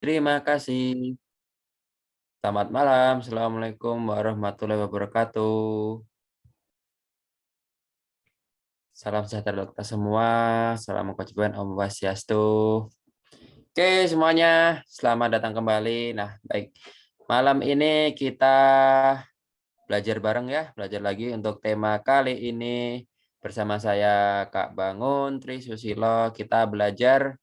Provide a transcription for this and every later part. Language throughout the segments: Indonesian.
Terima kasih. Selamat malam. Assalamualaikum warahmatullahi wabarakatuh. Salam sejahtera untuk kita semua. Salam kewajiban Om Swastiastu. Oke semuanya, selamat datang kembali. Nah, baik. Malam ini kita belajar bareng ya, belajar lagi untuk tema kali ini bersama saya Kak Bangun Tri Susilo. Kita belajar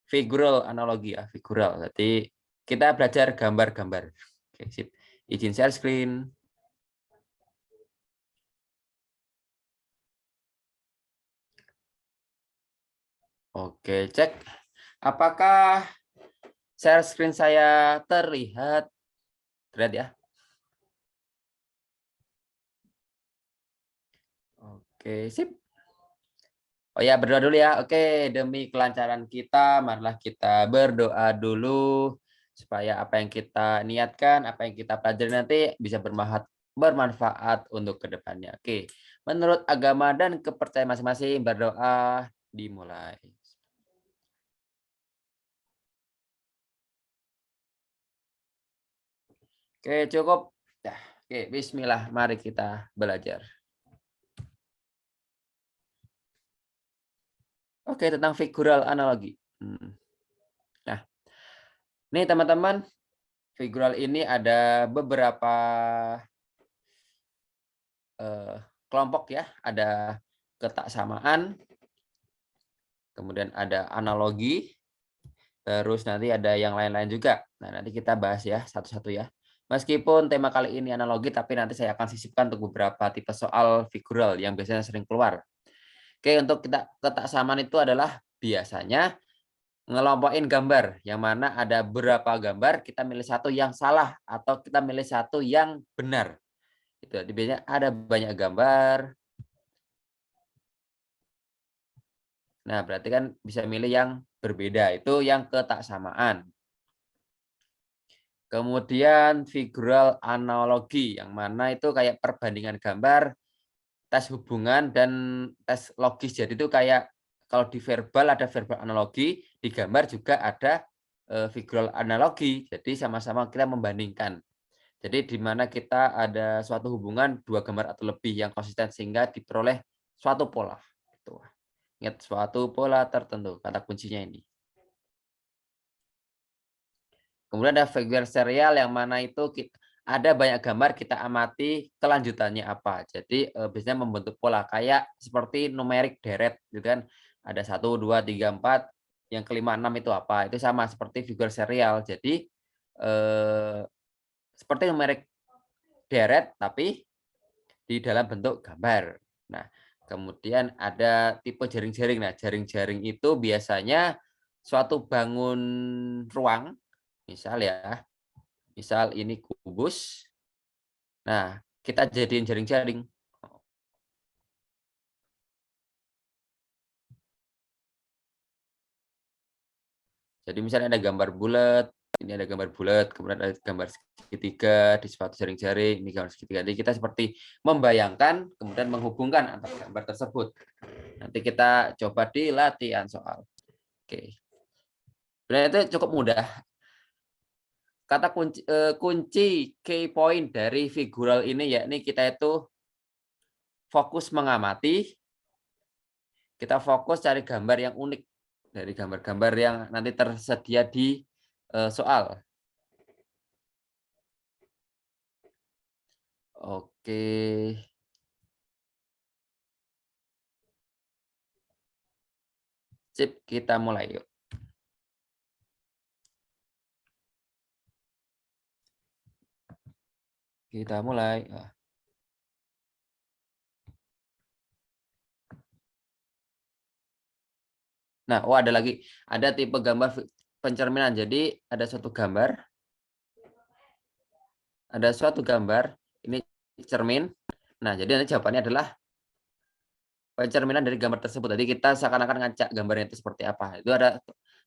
figural analogi ya, figural. Berarti kita belajar gambar-gambar. Oke, sip. Izin share screen. Oke, cek. Apakah share screen saya terlihat? Terlihat ya? Oke, sip. Oh ya, berdoa dulu ya. Oke, demi kelancaran kita, marilah kita berdoa dulu supaya apa yang kita niatkan, apa yang kita pelajari nanti bisa bermanfaat untuk kedepannya. Oke, menurut agama dan kepercayaan masing-masing, berdoa dimulai. Oke, cukup. Ya, oke, bismillah, mari kita belajar. Oke, tentang figural analogi. Nah, nih teman-teman, figural ini ada beberapa kelompok ya. Ada ketaksamaan, kemudian ada analogi, terus nanti ada yang lain-lain juga. Nah, nanti kita bahas ya satu-satu ya. Meskipun tema kali ini analogi, tapi nanti saya akan sisipkan untuk beberapa tipe soal figural yang biasanya sering keluar. Oke, untuk ketaksamaan itu adalah biasanya ngelompokin gambar, yang mana ada beberapa gambar, kita milih satu yang salah atau kita milih satu yang benar. Itu biasanya ada banyak gambar. Nah, berarti kan bisa milih yang berbeda, itu yang ketaksamaan. Kemudian figural analogi, yang mana itu kayak perbandingan gambar, tes hubungan dan tes logis. Jadi itu kayak kalau di verbal ada verbal analogi, di gambar juga ada figural analogi. Jadi sama-sama kita membandingkan. Jadi di mana kita ada suatu hubungan dua gambar atau lebih yang konsisten sehingga diperoleh suatu pola. Gitu. Ingat suatu pola tertentu, kata kuncinya ini. Kemudian ada figure serial yang mana itu ada banyak gambar kita amati kelanjutannya apa. Jadi biasanya membentuk pola kayak seperti numerik deret gitu kan. Ada 1, 2, 3, 4, yang kelima 6 itu apa. Itu sama seperti figure serial. Jadi eh, seperti numerik deret tapi di dalam bentuk gambar. Nah, kemudian ada tipe jaring-jaring. Nah, jaring-jaring itu biasanya suatu bangun ruang, misal ya, misal ini kubus. Nah, kita jadiin jaring-jaring. Jadi misalnya ada gambar bulat, ini ada gambar bulat, kemudian ada gambar segitiga di suatu jaring-jaring, ini gambar segitiga. Jadi kita seperti membayangkan, kemudian menghubungkan antara gambar tersebut. Nanti kita coba di latihan soal. Oke. Sebenarnya itu cukup mudah. Kata kunci key point dari figural ini yakni kita itu fokus mengamati, kita fokus cari gambar yang unik dari gambar-gambar yang nanti tersedia di soal. Oke. Sip, kita mulai yuk. Kita mulai. Nah, oh ada lagi. Ada tipe gambar pencerminan. Jadi ada suatu gambar, ini cermin. Nah, jadi nanti jawabannya adalah pencerminan dari gambar tersebut. Jadi kita seakan-akan ngacak gambarnya itu seperti apa. Itu ada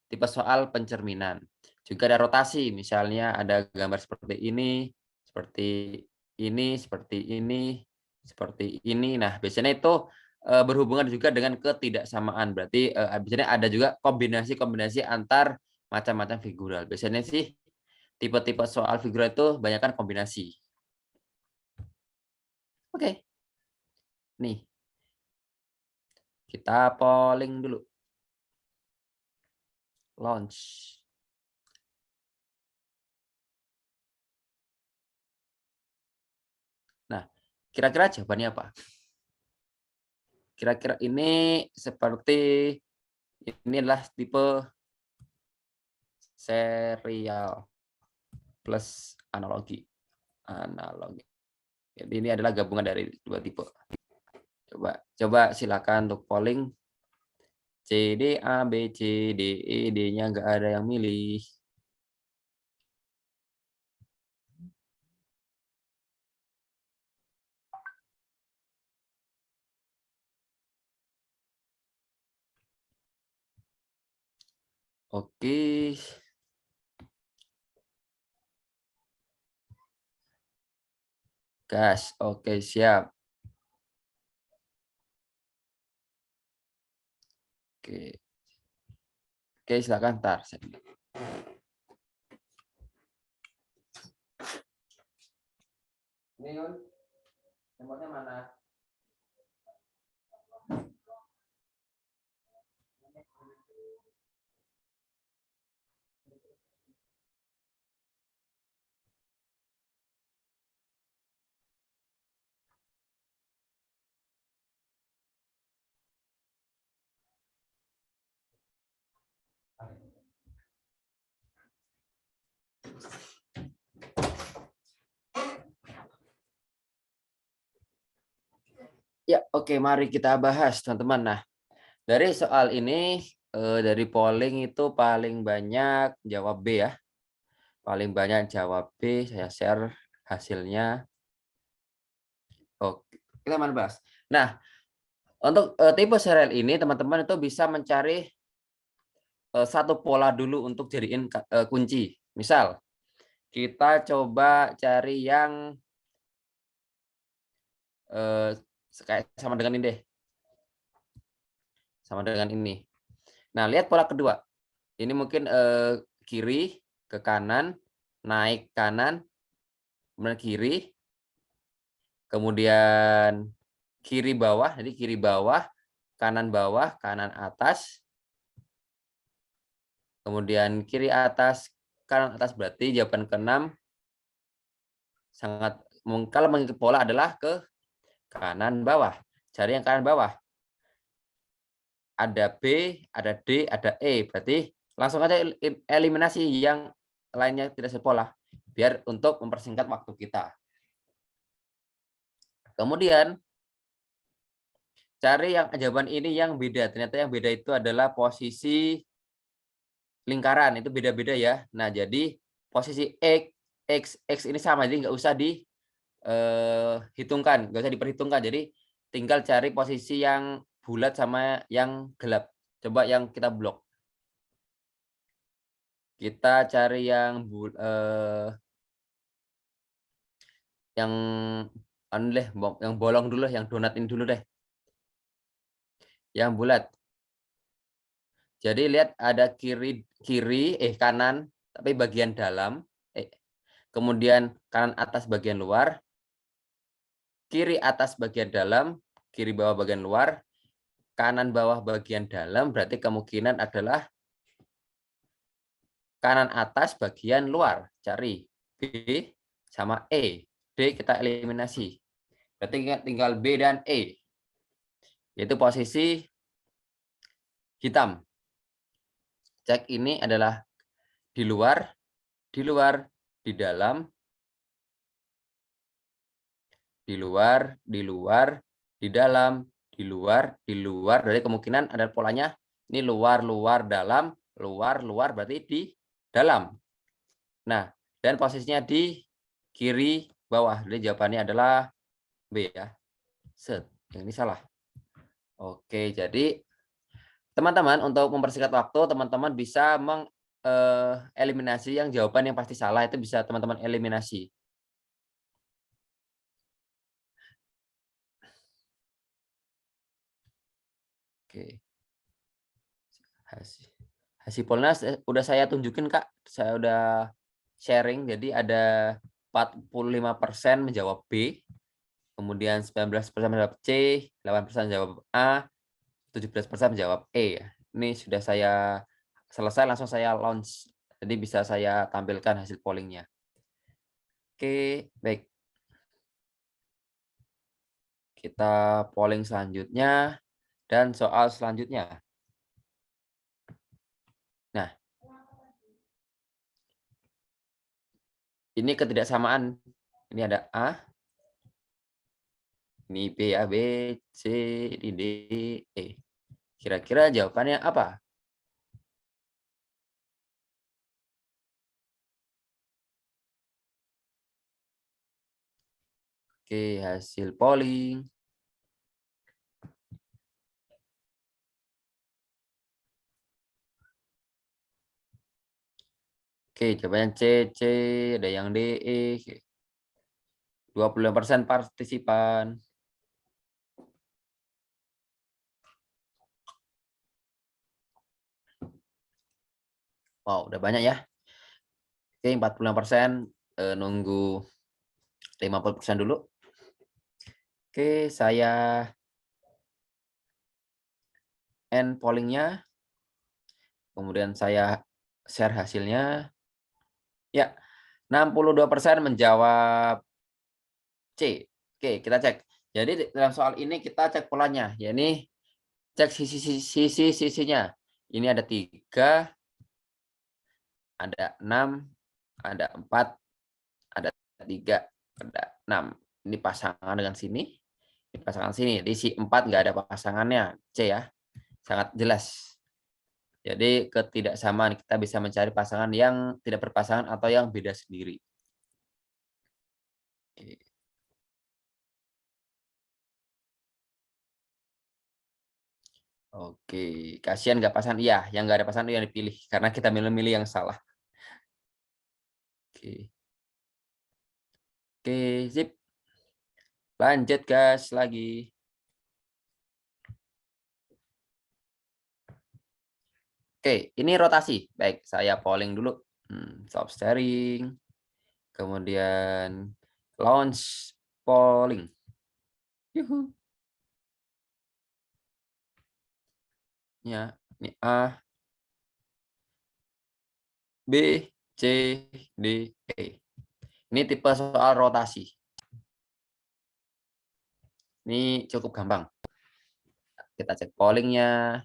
tipe soal pencerminan. Juga ada rotasi, misalnya ada gambar seperti ini, seperti ini, seperti ini, seperti ini. Nah, biasanya itu berhubungan juga dengan ketidaksamaan. Berarti biasanya ada juga kombinasi-kombinasi antar macam-macam figural. Biasanya sih tipe-tipe soal figural itu banyak kan kombinasi. Oke, nih kita polling dulu. Launch. Nah, kira-kira jawabannya apa? Kira-kira ini seperti inilah tipe serial plus analogi. Analogi. Jadi ini adalah gabungan dari dua tipe. Coba silakan untuk polling. C, D, A, B, C, D, E, D-nya nggak ada yang milih. Oke. Gas. Oke, siap. Oke. Oke, silakan tar. Ini Yun, remote-nya mana? Ya, oke, mari kita bahas, teman-teman. Nah, dari soal ini, dari polling itu paling banyak jawab B ya. Paling banyak jawab B, saya share hasilnya. Oke, kita mana bahas. Nah, untuk tipe serial ini teman-teman itu bisa mencari satu pola dulu untuk jadiin kunci. Misal, kita coba cari yang kayak sama dengan ini deh, sama dengan ini. Nah, lihat pola kedua. Ini mungkin kiri ke kanan, naik kanan, kemudian kiri, kemudian kiri bawah, jadi kiri bawah, kanan atas, kemudian kiri atas, kanan atas, berarti jawaban keenam sangat kalau mengikuti pola adalah ke kanan bawah. Cari yang kanan bawah. Ada B, ada D, ada E, berarti langsung aja eliminasi yang lainnya tidak sepola, biar untuk mempersingkat waktu kita. Kemudian cari yang jawaban ini yang beda. Ternyata yang beda itu adalah posisi lingkaran, itu beda-beda ya. Nah, jadi posisi X ini sama, jadi nggak usah hitungkan, nggak usah diperhitungkan. Jadi tinggal cari posisi yang bulat sama yang gelap. Coba yang kita blok. Kita cari yang anu deh, yang bolong dulu, yang donat ini dulu deh. Yang bulat. Jadi lihat ada kanan, tapi bagian dalam, kemudian kanan atas bagian luar, kiri atas bagian dalam, kiri bawah bagian luar, kanan bawah bagian dalam, berarti kemungkinan adalah kanan atas bagian luar. Cari B sama E. D kita eliminasi. Berarti tinggal B dan E. Yaitu posisi hitam. Cek ini adalah di luar, di luar, di dalam, di luar, di luar, di dalam, di luar, di luar. Dari kemungkinan ada polanya ini luar, luar, dalam, luar, luar, berarti di dalam. Nah, dan posisinya di kiri bawah. Jadi jawabannya adalah B ya. Set. Yang ini salah. Oke, jadi teman-teman untuk mempersingkat waktu, teman-teman bisa eliminasi yang jawaban yang pasti salah itu bisa teman-teman eliminasi. Oke. Hasil Polnas udah saya tunjukin, Kak. Saya udah sharing, jadi ada 45% menjawab B, kemudian 19% menjawab C, 8% menjawab A, 17% menjawab E ya. Ini sudah saya selesai, langsung saya launch. Jadi bisa saya tampilkan hasil polling-nya. Oke, baik. Kita polling selanjutnya dan soal selanjutnya. Nah, ini ketidaksamaan. Ini ada A, ini B ya, B, C, ini D, E. Kira-kira jawabannya apa? Oke, hasil polling. Oke, jawabannya C, C, ada yang D, E. 25% partisipan. Wow, udah banyak ya. Oke, 45%, nunggu 50% dulu. Oke, saya end polling-nya, kemudian saya share hasilnya. Ya, 62% menjawab C. Oke, kita cek. Jadi dalam soal ini kita cek polanya, ya ini cek sisi-sisinya. Ini ada 3, ada 6, ada 4, ada 3, ada 6. Ini pasangan dengan sini, ini pasangan sini. Di si 4 nggak ada pasangannya, C ya, sangat jelas. Jadi ketidaksamaan, kita bisa mencari pasangan yang tidak berpasangan atau yang beda sendiri. Oke. Oke, kasihan nggak pasangan, iya, yang nggak ada pasangan itu yang dipilih, karena kita milih-milih yang salah. Oke. Oke, sip. Lanjut gas lagi. Oke, ini rotasi. Baik, saya polling dulu. Stop sharing, kemudian launch polling. Yuhu. Ya, ini A, B, C, D, E. Ini tipe soal rotasi. Ini cukup gampang. Kita cek pollingnya.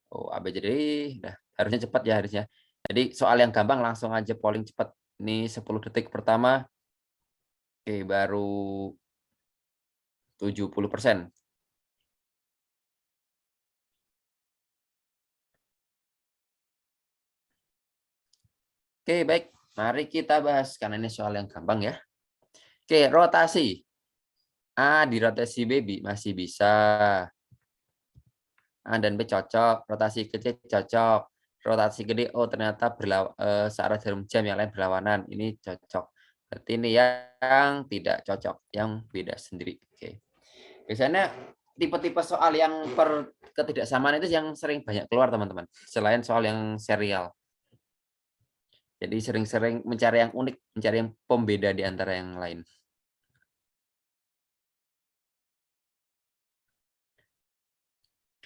Oh, A, B, C, D, E. Udah, harusnya cepat ya harusnya. Jadi soal yang gampang langsung aja polling cepat. Ini 10 detik pertama. Oke, baru 70%. Oke, baik. Mari kita bahas karena ini soal yang gampang ya. Oke, rotasi. A dirotasi B masih bisa. A dan B cocok, rotasi ke C cocok, rotasi ke D, oh ternyata searah jarum jam, yang lain berlawanan, ini cocok. Berarti ini yang tidak cocok, yang beda sendiri. Oke. Biasanya tipe-tipe soal yang ketidaksamaan itu yang sering banyak keluar teman-teman, selain soal yang serial. Jadi sering-sering mencari yang unik, mencari yang pembeda di antara yang lain.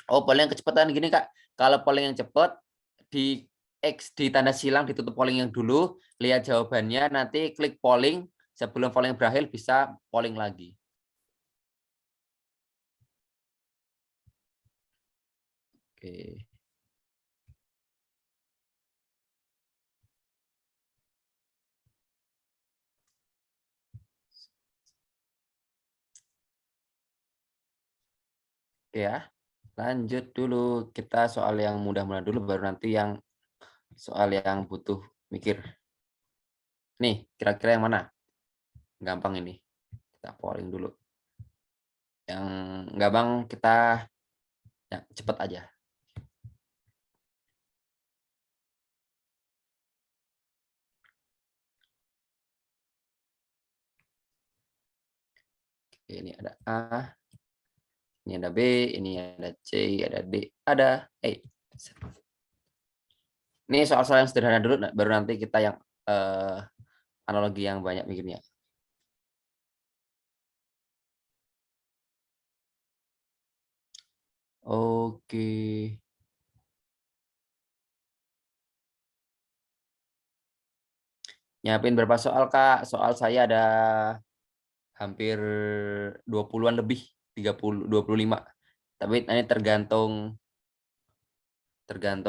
Oh, polling yang kecepatan gini, Kak. Kalau polling yang cepat, di X di tanda silang ditutup polling yang dulu, lihat jawabannya, nanti klik polling, sebelum polling berakhir bisa polling lagi. Oke. Oke ya, lanjut dulu. Kita soal yang mudah-mudah dulu, baru nanti yang soal yang butuh mikir. Nih, kira-kira yang mana? Gampang ini. Kita polling dulu. Yang gampang kita ya, cepet aja. Oke, ini ada A, ini ada B, ini ada C, ada D, ada E. Ini soal-soal yang sederhana dulu, baru nanti kita yang analogi yang banyak mikirnya. Oke. Nyiapin berapa soal, Kak? Soal saya ada hampir 20-an lebih, 30, 25. Tapi ini tergantung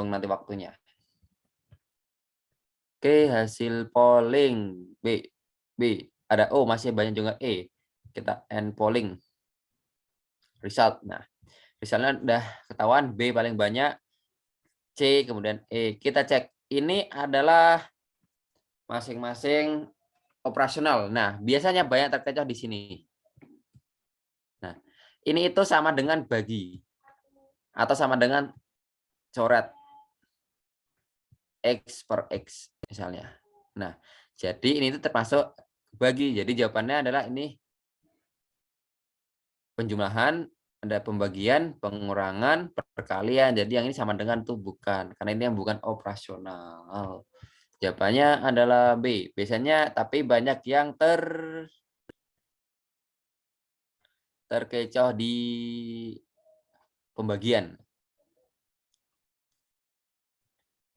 nanti waktunya. Oke, hasil polling B. B. Ada O, masih banyak juga E. Kita N polling. Result. Nah, resultnya udah ketahuan B paling banyak, C, kemudian E. Kita cek. Ini adalah masing-masing operasional. Nah, biasanya banyak terkecoh di sini. Nah, ini itu sama dengan bagi atau sama dengan coret X per X misalnya. Nah, jadi ini itu termasuk bagi. Jadi jawabannya adalah ini penjumlahan, ada pembagian, pengurangan, perkalian. Jadi yang ini sama dengan tuh bukan, karena ini yang bukan operasional. Jawabannya adalah B. Biasanya tapi banyak yang terkecoh di pembagian.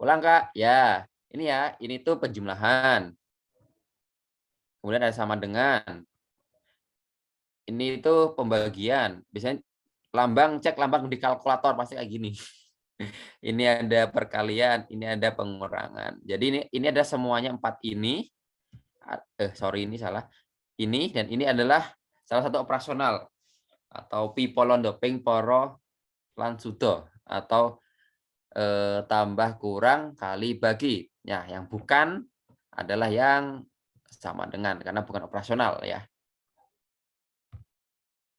Ulang, Kak. Ya, ini tuh penjumlahan. Kemudian ada sama dengan. Ini tuh pembagian. Biasanya cek lambang di kalkulator pasti kayak gini. Ini ada perkalian, ini ada pengurangan. Jadi ini ada semuanya 4 ini. Sorry ini salah. Ini dan ini adalah salah satu operasional atau pi polondo ping poro lan sudo atau tambah kurang kali bagi. Ya, yang bukan adalah yang sama dengan karena bukan operasional ya.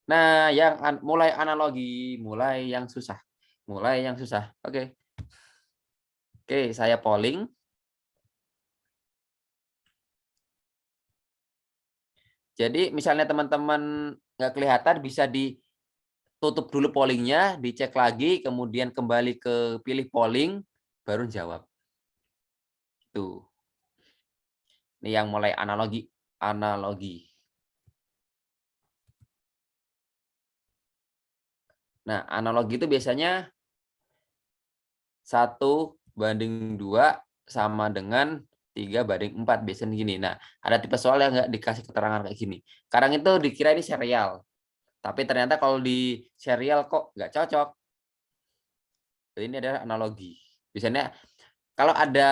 Nah, yang mulai analogi, mulai yang susah. Mulai yang susah. Oke. Oke, saya polling. Jadi misalnya teman-teman nggak kelihatan bisa ditutup dulu pollingnya, dicek lagi, kemudian kembali ke pilih polling, baru jawab. Tuh. Ini yang mulai analogi. Analogi. Nah, analogi itu biasanya 1:2 sama dengan 3:4 biasanya gini. Nah, ada tipe soal yang nggak dikasih keterangan kayak gini. Kadang itu dikira ini serial, tapi ternyata kalau di serial kok nggak cocok. Jadi ini adalah analogi. Biasanya kalau ada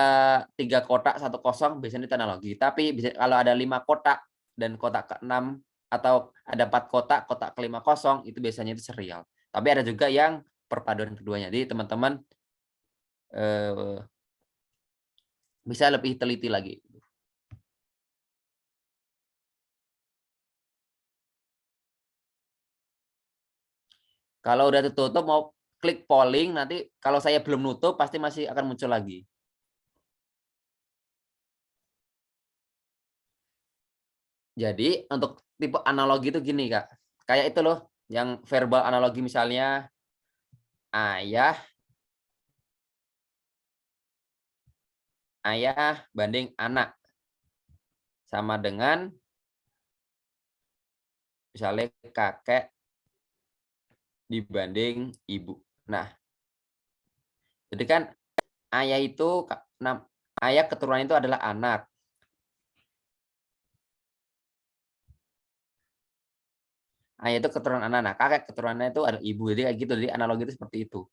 3 kotak, 1 kosong biasanya itu analogi. Tapi kalau ada 5 kotak dan kotak ke-6 atau ada 4 kotak, kotak ke-5 kosong, itu biasanya itu serial. Tapi ada juga yang perpaduan keduanya. Jadi teman-teman eh, bisa lebih teliti lagi. Kalau udah tertutup mau klik polling, nanti kalau saya belum nutup pasti masih akan muncul lagi. Jadi untuk tipe analogi itu gini, Kak. Kayak itu loh, yang verbal analogi misalnya ayah ayah banding anak sama dengan misalnya kakek dibanding ibu. Nah, jadi kan ayah itu ayah keturunan itu adalah anak. Ayah itu keturunan anak. Nah, kakek keturunannya itu adalah ibu. Jadi kayak gitu. Jadi analogi itu seperti itu.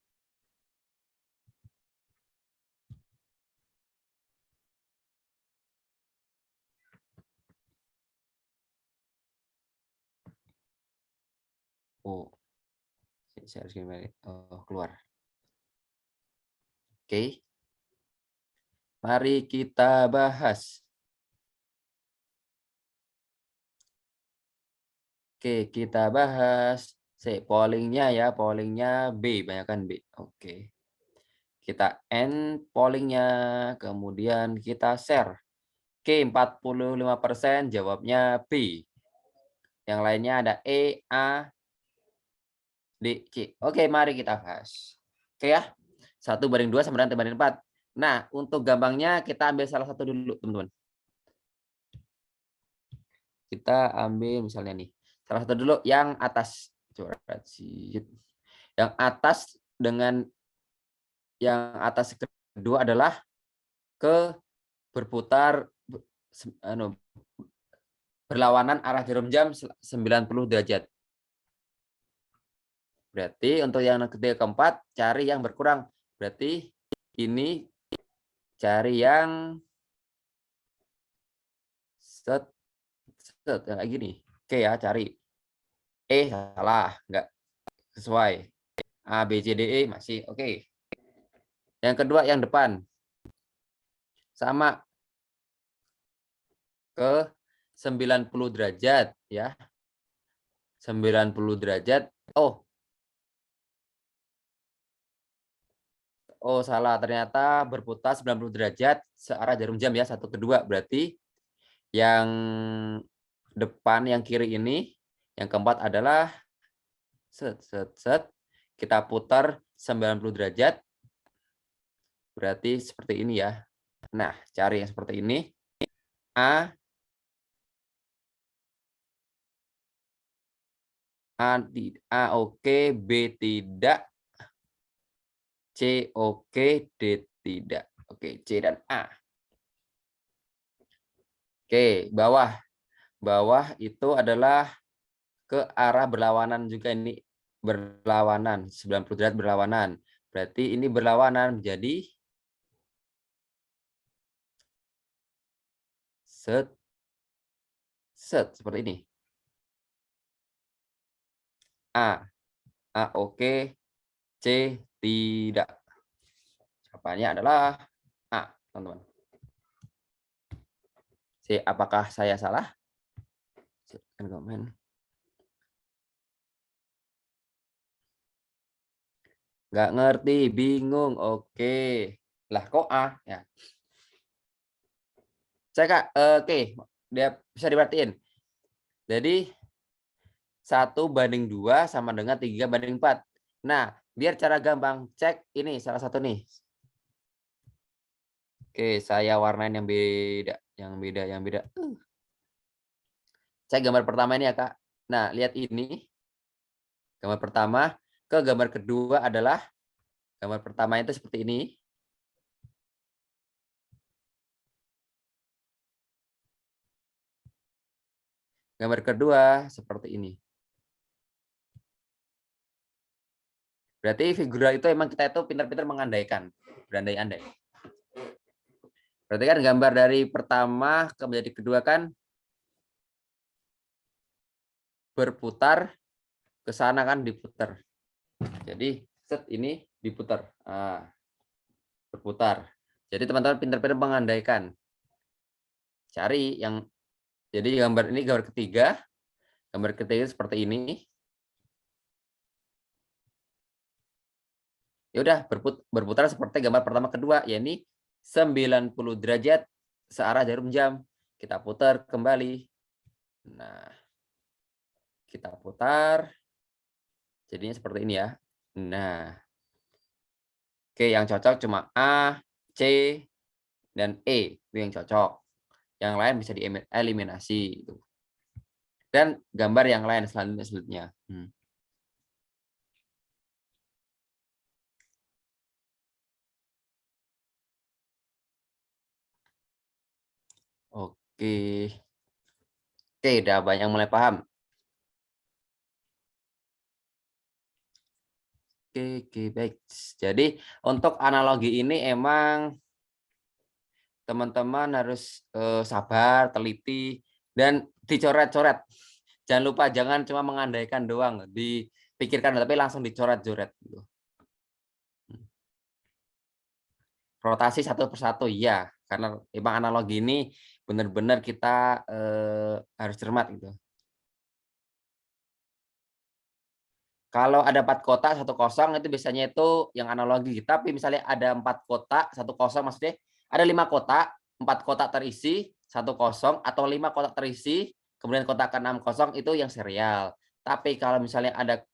Oh, saya harus gimana? Oh, keluar. Oke. Mari kita bahas. Oke, kita bahas. Pollingnya ya, pollingnya B, banyakkan B. Oke. Kita end pollingnya, kemudian kita share. Oke, 45% jawabnya B. Yang lainnya ada E, A, D, C. Oke, mari kita bahas. Oke ya. 1:2 sama dengan 3:4. Nah, untuk gampangnya kita ambil salah satu dulu, teman-teman. Kita ambil misalnya nih, salah satu dulu yang atas. Coret sheet. Yang atas dengan yang atas kedua adalah ke berputar berlawanan arah jarum jam 90 derajat. Berarti untuk yang ketiga keempat cari yang berkurang. Berarti ini cari yang set kayak gini. Oke ya, cari. Salah, enggak sesuai. A, B, C, D, E masih oke. Yang kedua yang depan. Sama ke 90 derajat ya. 90 derajat. Oh salah, ternyata berputar 90 derajat searah jarum jam ya, satu kedua. Berarti yang depan yang kiri ini, yang keempat adalah kita putar 90 derajat. Berarti seperti ini ya. Nah, cari yang seperti ini. A oke, B tidak, C oke, D tidak. Oke, C dan A. Oke, bawah. Bawah itu adalah ke arah berlawanan juga ini. Berlawanan, 90 derajat berlawanan. Berarti ini berlawanan menjadi seperti ini. A oke, C tidak. Jawabannya adalah A, teman-teman. C, apakah saya salah? Silahkan komen. Nggak ngerti, bingung. Oke. Lah kok A ya? Saya Kak, oke, dia bisa diperhatiin. Jadi 1:2 sama dengan 3:4. Nah, biar cara gampang cek ini salah satu nih. Oke, saya warnain yang beda, yang beda. Cek gambar pertama ini ya, Kak. Nah, lihat ini. Gambar pertama ke gambar kedua adalah gambar pertama itu seperti ini. Gambar kedua seperti ini. Berarti figura itu emang kita itu pintar-pintar mengandaikan, berandai-andai. Berarti kan gambar dari pertama ke menjadi kedua kan berputar ke sana kan diputar. Jadi set ini diputar. Berputar. Jadi teman-teman pintar-pintar mengandaikan. Cari yang jadi gambar ini gambar ketiga. Gambar ketiga seperti ini. Ya udah berputar seperti gambar pertama kedua, yakni 90 derajat searah jarum jam. Kita putar kembali. Nah, kita putar. Jadinya seperti ini ya. Nah. Oke, yang cocok cuma A, C, dan E. Itu yang cocok. Yang lain bisa dieliminasi. Dan gambar yang lain selanjutnya. Oke. Oke, udah banyak yang mulai paham. Oke, baik. Jadi untuk analogi ini emang teman-teman harus sabar, teliti, dan dicoret-coret. Jangan lupa, jangan cuma mengandaikan doang, dipikirkan tapi langsung dicoret-coret. Rotasi satu persatu, iya. Karena emang analogi ini benar-benar kita harus cermat gitu. Kalau ada 4 kotak, 1 kosong itu biasanya itu yang analogi. Tapi misalnya ada 4 kotak, 1 kosong maksudnya ada 5 kotak, 4 kotak terisi, 1 kosong, atau 5 kotak terisi, kemudian kotak ke-6 kosong itu yang serial. Tapi kalau misalnya ada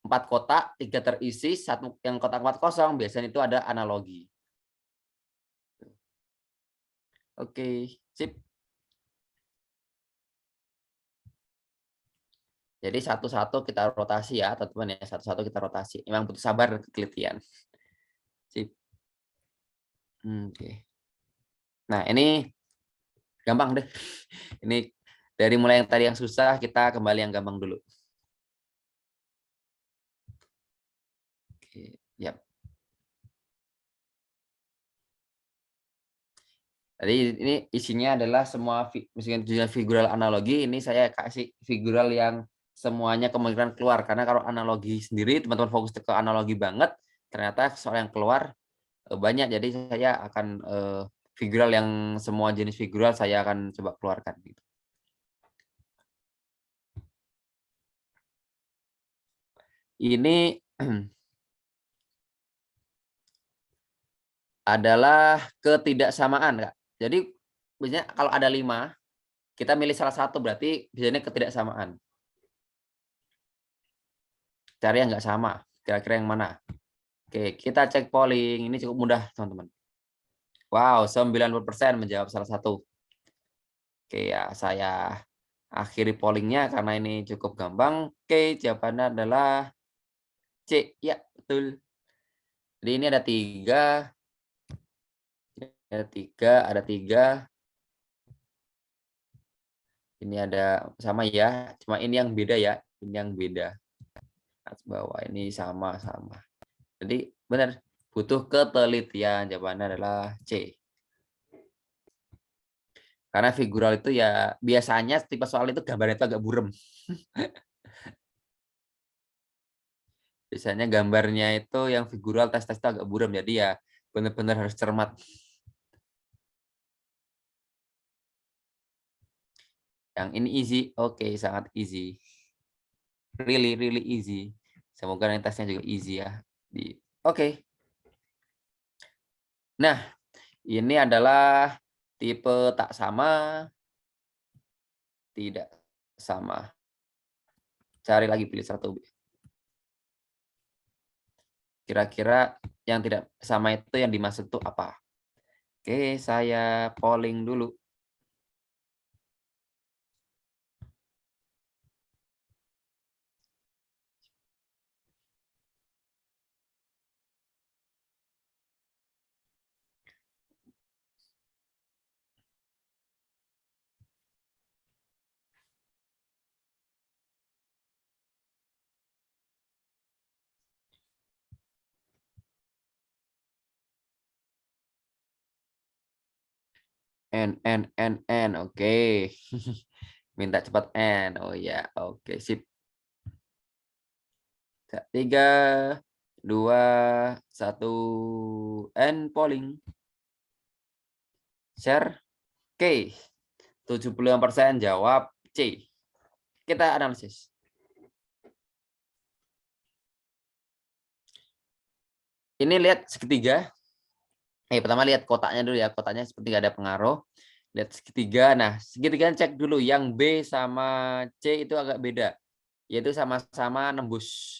4 kotak, 3 terisi, 1 yang kotak 4 kosong, biasanya itu ada analogi. Oke, sip. Jadi satu-satu kita rotasi ya, teman-teman ya, satu-satu kita rotasi. Memang butuh sabar dan ketelitian. Sip. Oke. Nah, ini gampang deh. Ini dari mulai yang tadi yang susah, kita kembali yang gampang dulu. Oke, yap. Jadi ini isinya adalah semua misalnya figural analogi, ini saya kasih figural yang semuanya kemungkinan keluar. Karena kalau analogi sendiri, teman-teman fokus ke analogi banget, ternyata soal yang keluar banyak. Jadi saya akan figural yang semua jenis figural saya akan coba keluarkan gitu. Ini adalah ketidaksamaan, Kak. Jadi biasanya kalau ada 5, kita milih salah satu berarti biasanya ketidaksamaan. Cari yang nggak sama, kira-kira yang mana? Oke, kita cek polling, ini cukup mudah, teman-teman. Wow, 90% menjawab salah satu. Oke ya, saya akhiri pollingnya karena ini cukup gampang. Oke, jawabannya adalah C. Ya, betul. Jadi ini ada tiga. Ini ada sama ya, cuma ini yang beda ya, ini yang beda. Atas bawah ini sama-sama. Jadi benar, butuh ketelitian, jawabannya adalah C. Karena figural itu ya biasanya tipe soal itu gambarnya itu agak burem. Biasanya gambarnya itu yang figural tes-tes itu agak buram, jadi ya benar-benar harus cermat. Yang ini easy, oke, sangat easy. Really, really easy. Semoga yang tesnya juga easy ya. Oke. Nah, ini adalah tipe tak sama, tidak sama. Cari lagi, pilih satu. Kira-kira yang tidak sama itu yang dimaksud tuh apa? Oke, saya polling dulu. N, oke. Minta cepat N, oh ya, oke, sip. 3, 2, 1, N polling. Share, oke. 75% jawab C. Kita analisis. Ini lihat segitiga. Pertama lihat kotaknya dulu ya, kotaknya seperti nggak ada pengaruh. Lihat segitiga, nah segitiga cek dulu, yang B sama C itu agak beda, yaitu sama-sama nembus.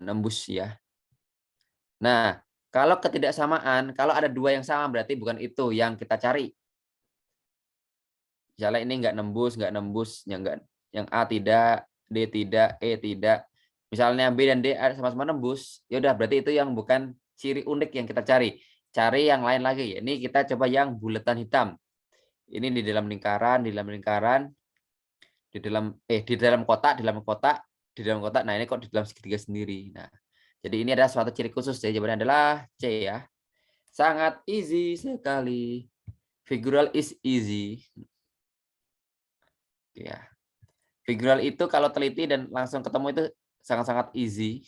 Nembus ya. Nah, kalau ketidaksamaan, kalau ada 2 yang sama berarti bukan itu yang kita cari. Misalnya ini nggak nembus, yang A tidak, D tidak, E tidak. Misalnya B dan D sama-sama nembus, ya udah berarti itu yang bukan ciri unik yang kita cari. Cari yang lain lagi. Ini kita coba yang bulatan hitam. Ini di dalam lingkaran, di dalam kotak, di dalam kotak. Nah, ini kok di dalam segitiga sendiri. Nah, jadi ini ada suatu ciri khusus. Jadi jawabannya adalah C ya. Sangat easy sekali. Figural is easy. Ya. Figural itu kalau teliti dan langsung ketemu itu sangat-sangat easy.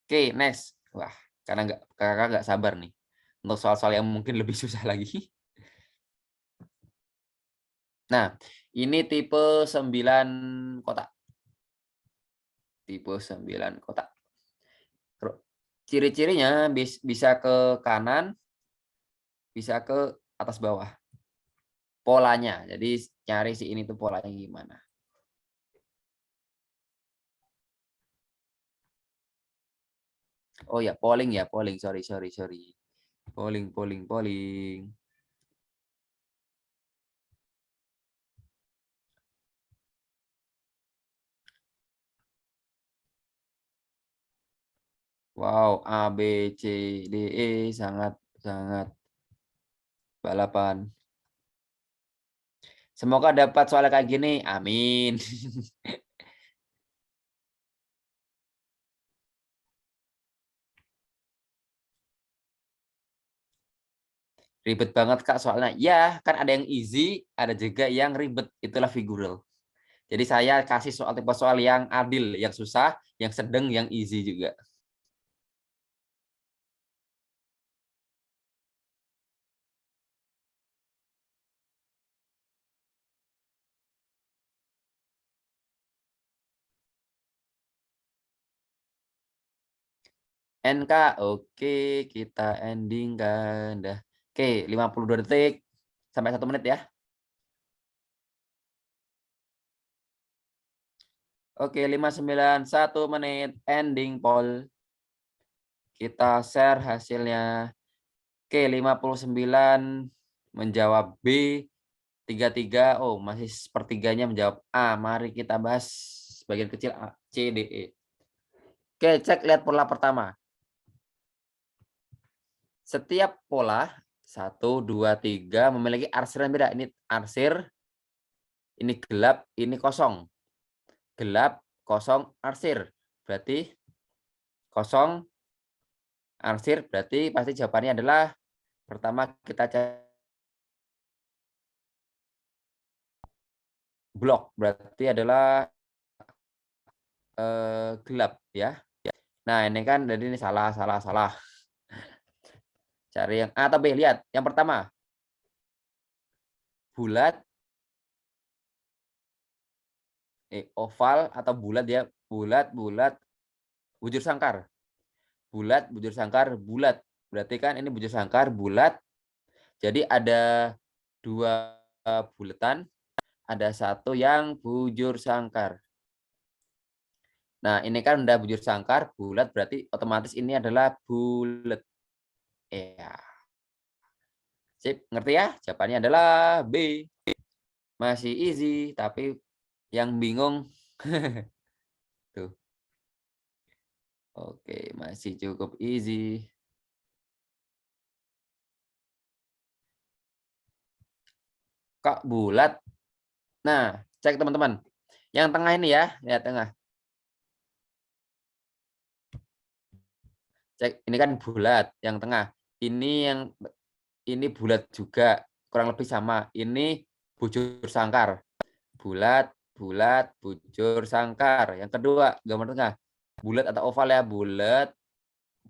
Oke, next. Wah, karena kakak nggak sabar nih untuk soal-soal yang mungkin lebih susah lagi. Nah, ini tipe 9 kotak. Tipe 9 kotak. Ciri-cirinya bisa ke kanan, bisa ke atas bawah. Polanya. Jadi cari si ini tuh polanya gimana. Oh ya, polling ya, polling. Sorry. Polling. Wow, A, B, C, D, E sangat balapan. Semoga dapat soalnya kayak gini, amin. Ribet banget Kak soalnya. Ya, kan ada yang easy, ada juga yang ribet, itulah figural. Jadi saya kasih soal tipe soal yang adil, yang susah, yang sedang, yang easy juga. NK, oke, kita ending kan. Dah. Oke, 52 detik sampai 1 menit ya. Oke, 59, 1 menit, ending poll. Kita share hasilnya. Oke, 59 menjawab B, 33, oh masih sepertiganya menjawab A. Mari kita bahas bagian kecil A, C, D, E. Oke, cek lihat pola pertama. Setiap pola 1, 2, 3 memiliki arsir yang beda. Ini arsir, ini gelap, ini kosong. Gelap, kosong, arsir. Berarti kosong, arsir, berarti pasti jawabannya adalah pertama kita cek blok, berarti adalah gelap ya. Nah, ini kan jadi ini salah. Cari yang A atau B, lihat. Yang pertama, bulat, oval atau bulat ya, bulat, bujur sangkar. Bulat, bujur sangkar, bulat. Berarti kan ini bujur sangkar, bulat. Jadi ada 2 buletan, ada 1 yang bujur sangkar. Nah, ini kan udah bujur sangkar, bulat, berarti otomatis ini adalah bulat. Iya. Sip, ngerti ya? Jawabannya adalah B. Masih easy, tapi yang bingung tuh. Oke, masih cukup easy. Kok bulat? Nah, cek teman-teman. Yang tengah ini ya, lihat tengah. Cek, ini kan bulat, yang tengah. Ini bulat juga, kurang lebih sama. Ini bujur sangkar. Bulat, bujur sangkar. Yang kedua, gambar tengah. Bulat atau oval ya, bulat,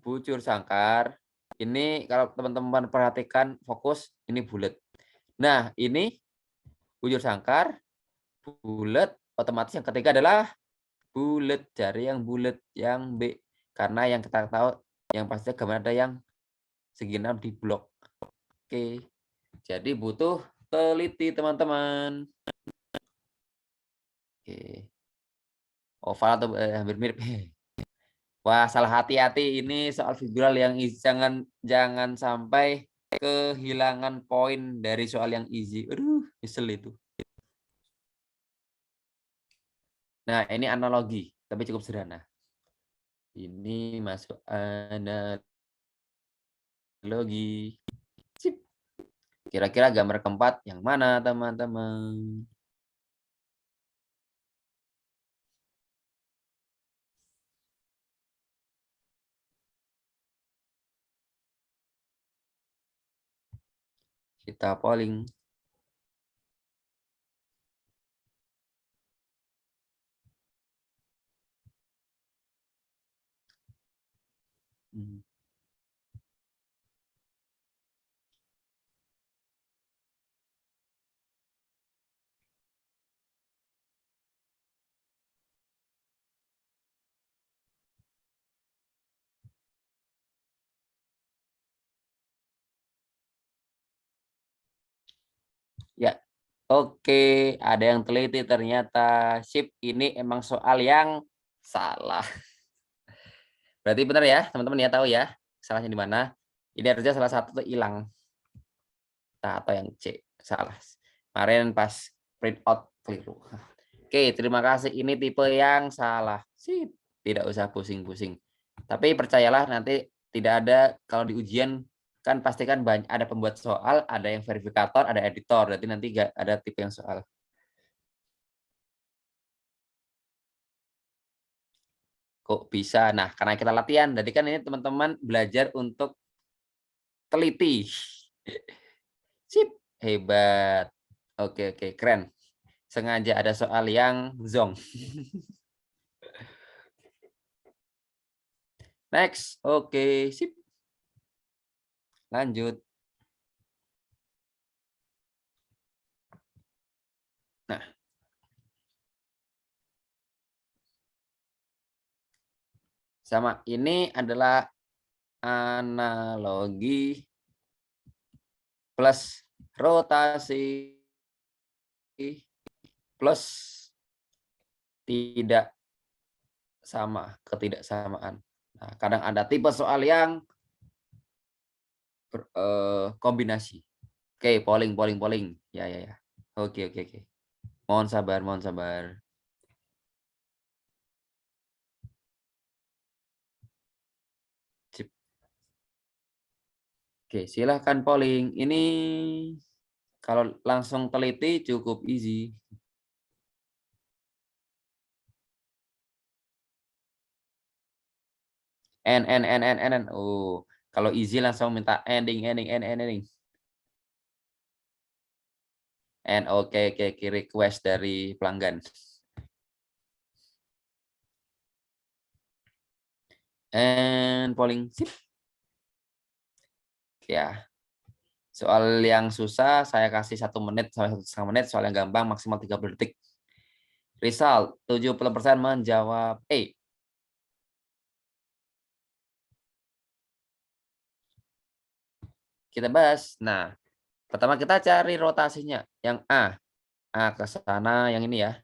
bujur sangkar. Ini kalau teman-teman perhatikan fokus, ini bulat. Nah, ini bujur sangkar, bulat, otomatis yang ketiga adalah bulat. Cari yang bulat, yang B. Karena yang kita tahu, yang pasti gambar ada yang segi 6 di blok. Oke, jadi butuh teliti teman-teman. Oke, oval atau hampir mirip. Wah, salah hati-hati ini soal figural yang easy. Jangan sampai kehilangan poin dari soal yang easy. Aduh, nyesel itu. Nah, ini analogi, tapi cukup sederhana. Ini masuk analogi. Sip. Kira-kira gambar keempat yang mana, teman-teman? Kita polling. Hmm. Ya, oke, ada yang teliti ternyata. Sip, ini emang soal yang salah. Berarti benar ya, teman-teman ya, tahu ya, salahnya di mana. Ini artinya salah satu tuh hilang. Nah, atau yang C, salah. Kemarin pas print out keliru. Oke, terima kasih. Ini tipe yang salah. Sip, tidak usah pusing-pusing. Tapi percayalah nanti tidak ada kalau di ujian kan pastikan ada pembuat soal, ada yang verifikator, ada editor. Berarti nanti nggak ada tipe yang soal. Kok bisa? Nah, karena kita latihan. Jadi kan ini teman-teman belajar untuk teliti. Sip, hebat. Oke, oke, keren. Sengaja ada soal yang zonk. Next, oke, sip. Lanjut. Nah, sama ini adalah analogi plus rotasi plus tidak sama, ketidaksamaan. Nah, kadang ada tipe soal yang kombinasi. Oke, polling, polling, polling. Ya, ya, ya. Oke, oke, oke. Mohon sabar, mohon sabar. Sip. Oke, silahkan polling. Ini kalau langsung teliti cukup easy. N. Oh, kalau easy langsung minta ending. Oke, oke, oke, request dari pelanggan. And polling, sip. Ya, soal yang susah saya kasih 1 menit sampai 1,5 menit, soal yang gampang maksimal 30 detik. Result, 70% menjawab E. Kita bahas. Nah, pertama kita cari rotasinya. Yang A ke sana yang ini ya.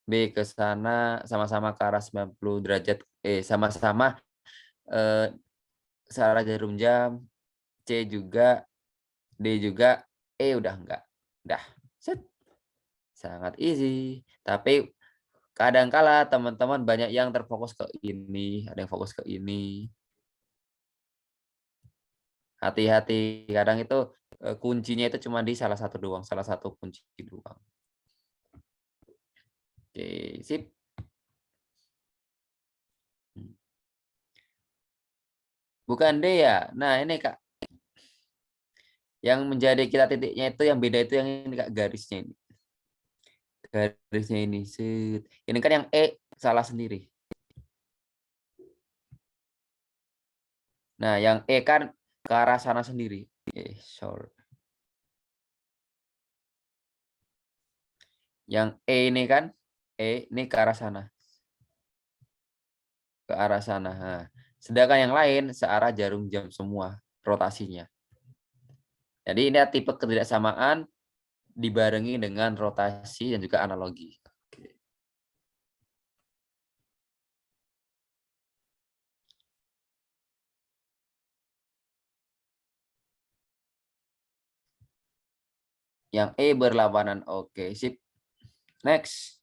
B ke sana sama-sama ke arah 90 derajat. Sama-sama searah jarum jam. C juga, D juga, E udah enggak. Udah, set. Sangat easy. Tapi kadang kala teman-teman banyak yang terfokus ke ini, ada yang fokus ke ini. Hati-hati, kadang itu, kuncinya itu cuma di salah satu doang, salah satu kunci doang. Oke, sip. Mmm. Bukan D ya? Nah ini Kak, yang menjadi kita titiknya itu yang beda itu yang ini Kak, garisnya ini. Garisnya ini, set. Ini kan yang E salah sendiri. Nah yang E kan ke arah sana sendiri. Sorry. Yang E ini kan, E ini ke arah sana. Ke arah sana, nah. Sedangkan yang lain searah jarum jam semua rotasinya. Jadi ini tipe ketidaksamaan dibarengi dengan rotasi dan juga analogi. Oke. Yang E berlawanan, oke, sip. Next.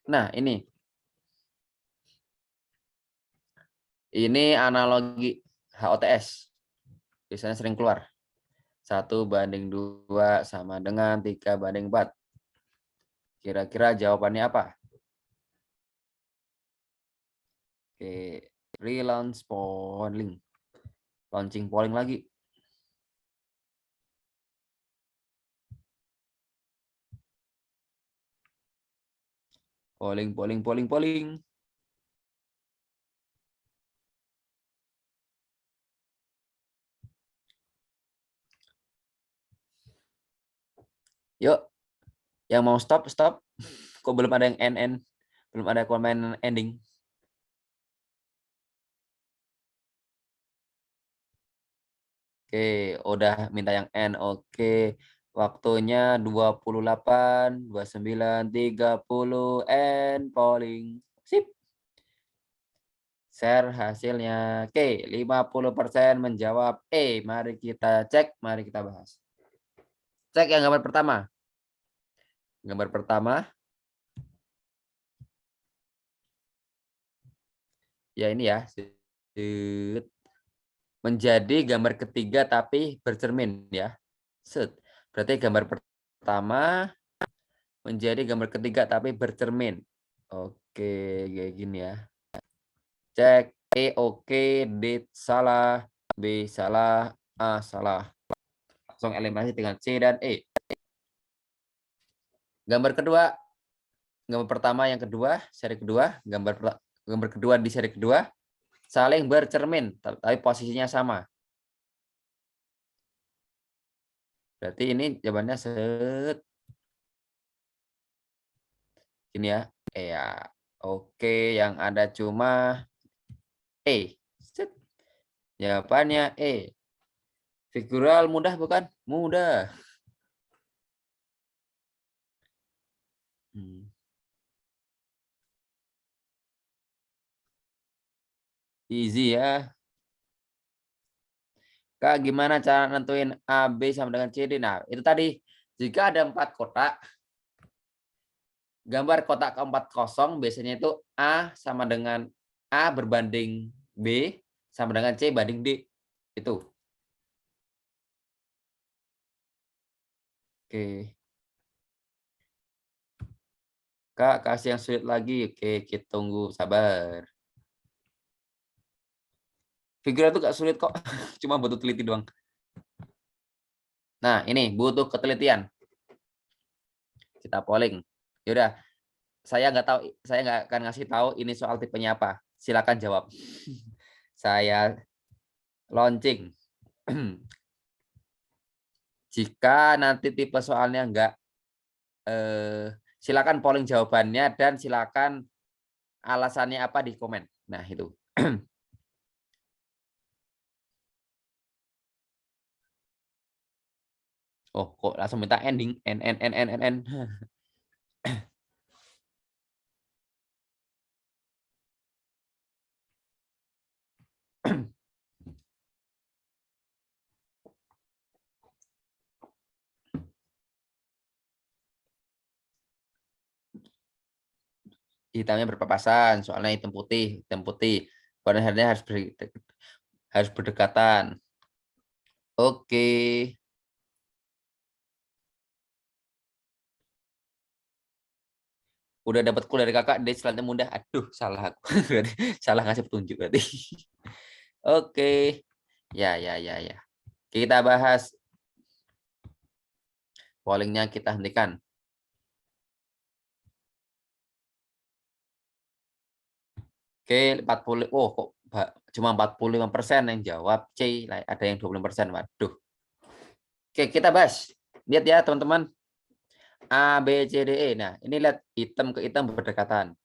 Nah, ini analogi HOTS. Biasanya sering keluar. 1:2 sama dengan 3:4. Kira-kira jawabannya apa? Oke, relaunch polling. Launching polling lagi. Polling. Yuk, yang mau stop, stop. Kok belum ada yang NN? Belum ada komen ending. Oke, udah minta yang N. Oke. Waktunya 28, 29, 30, and polling. Sip. Share hasilnya. Oke, 50% menjawab E. Mari kita cek, mari kita bahas. Cek yang gambar pertama. Gambar pertama. Ya ini ya. Menjadi gambar ketiga tapi bercermin ya. Set. Berarti gambar pertama menjadi gambar ketiga tapi bercermin. Oke, kayak gini ya. Cek E oke, D salah, B salah, A salah. Langsung eliminasi dengan C dan E. Gambar kedua, gambar pertama yang kedua, seri kedua, gambar kedua di seri kedua saling bercermin, tapi posisinya sama. Berarti ini jawabannya set ini ya. Ya. Oke, yang ada cuma E. Set. Jawabannya E. Figural mudah bukan? Mudah. Easy ya. Kak, gimana cara nentuin A, B sama dengan C, D? Nah, itu tadi. Jika ada 4 kotak, gambar kotak keempat kosong biasanya itu A sama dengan A berbanding B sama dengan C banding D. Itu. Oke. Kak, kasih yang sulit lagi. Oke, kita tunggu, sabar. Figural itu gak sulit kok, cuma butuh teliti doang. Nah, ini butuh ketelitian. Kita polling. Yaudah, saya nggak akan ngasih tahu ini soal tipenya apa. Silakan jawab. Saya launching. Jika nanti tipe soalnya enggak, silakan polling jawabannya dan silakan alasannya apa di komen. Nah, itu. Oh, kok langsung minta ending? N. Hitamnya berpapasan, soalnya hitam putih. Warna-warnanya harus berdekatan. Oke. Udah dapat clue dari kakak, dia selanjutnya mudah. Aduh, salah aku. Berarti salah ngasih petunjuk berarti. Oke. Ya. Kita bahas. Pollingnya kita hentikan. Oke, 40. Oh, kok cuma 45% yang jawab C. Ada yang 20%. Waduh. Oke, kita bahas. Lihat ya, teman-teman. A, B, C, D, E. Nah, ini lihat hitam ke hitam berdekatan.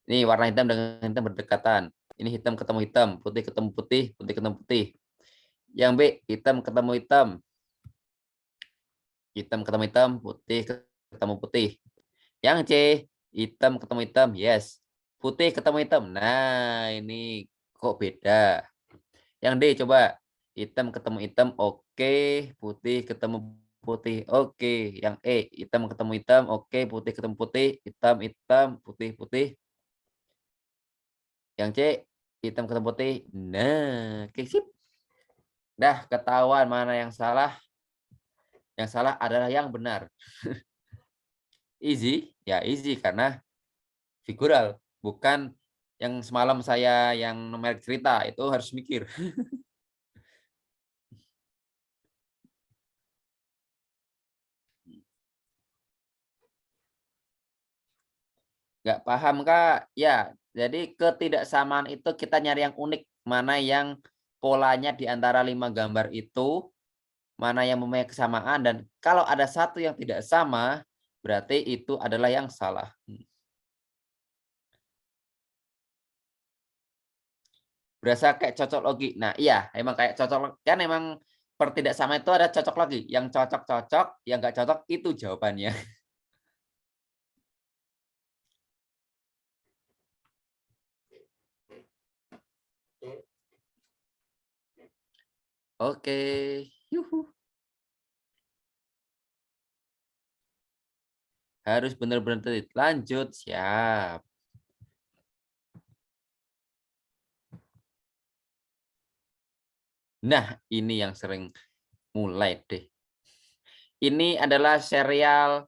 Ini warna hitam dengan hitam berdekatan. Ini hitam ketemu hitam, putih ketemu putih, putih ketemu putih. Yang B, hitam ketemu hitam. Hitam ketemu hitam, putih ketemu putih. Yang C, hitam ketemu hitam, yes. Putih ketemu hitam. Nah, ini kok beda. Yang D, coba. Hitam ketemu hitam, oke. Putih ketemu putih, oke. Yang E, hitam ketemu hitam, oke. Putih ketemu putih, hitam, hitam, putih, putih. Yang C, hitam ketemu putih. Nah, oke, sip. Dah ketahuan mana yang salah. Yang salah adalah yang benar. Easy, ya easy karena figural. Bukan yang semalam saya yang numerik cerita, itu harus mikir. Nggak paham, Kak? Ya, jadi ketidaksamaan itu kita nyari yang unik. Mana yang polanya di antara 5 gambar itu, mana yang mempunyai kesamaan, dan kalau ada satu yang tidak sama, berarti itu adalah yang salah. Berasa kayak cocok logi. Nah, iya, emang kayak cocok kan emang pertidaksamaan itu ada cocok logi. Yang cocok-cocok, yang nggak cocok itu jawabannya. Oke. Yuhu. Harus benar-benar teliti. Lanjut, siap. Nah, ini yang sering mulai deh. Ini adalah serial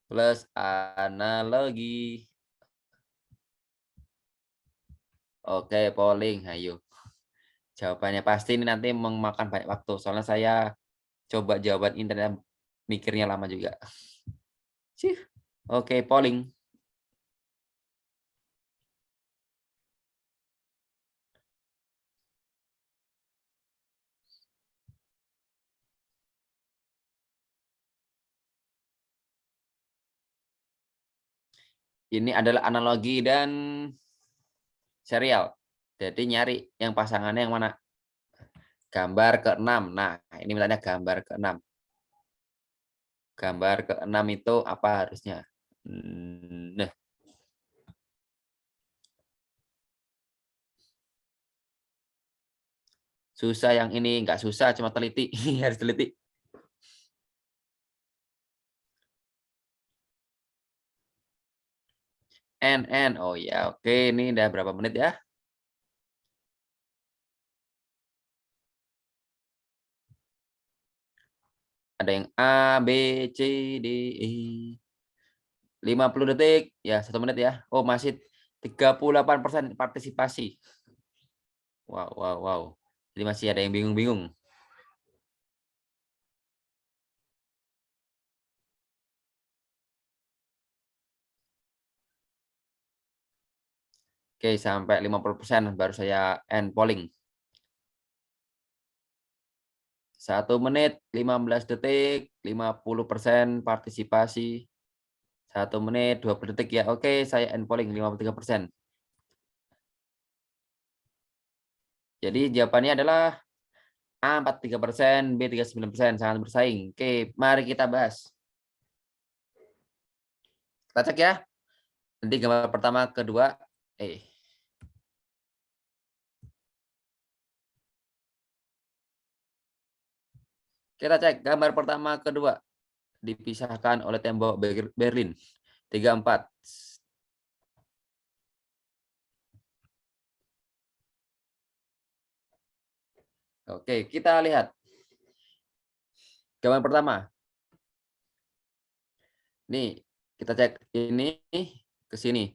plus analogi. Oke, polling, ayo. Jawabannya pasti ini nanti memakan banyak waktu, soalnya saya coba jawaban internet mikirnya lama juga. Sih. Oke, polling. Ini adalah analogi dan serial. Jadi nyari yang pasangannya yang mana? Gambar ke-6. Nah, ini misalnya gambar ke-6. Gambar ke-6 itu apa harusnya? Nah, susah yang ini, nggak susah, cuma teliti. Harus teliti. N. Oh ya, oke. Ini udah berapa menit ya? Ada yang A, B, C, D, E. 50 detik. Ya, 1 menit ya. Oh, masih 38% partisipasi. Wow, wow, wow. Jadi masih ada yang bingung-bingung. Oke, sampai 50% baru saya end polling. 1 menit, 15 detik, 50% partisipasi. 1 menit, 20 detik ya. Oke, saya end polling 53%. Jadi jawabannya adalah A 43%, B 39%, sangat bersaing. Oke, mari kita bahas. Kita cek ya. Nanti gambar pertama, kedua, kita cek gambar pertama, kedua. Dipisahkan oleh tembok Berlin. 34. Oke, kita lihat. Gambar pertama. Nih, kita cek ini ke sini.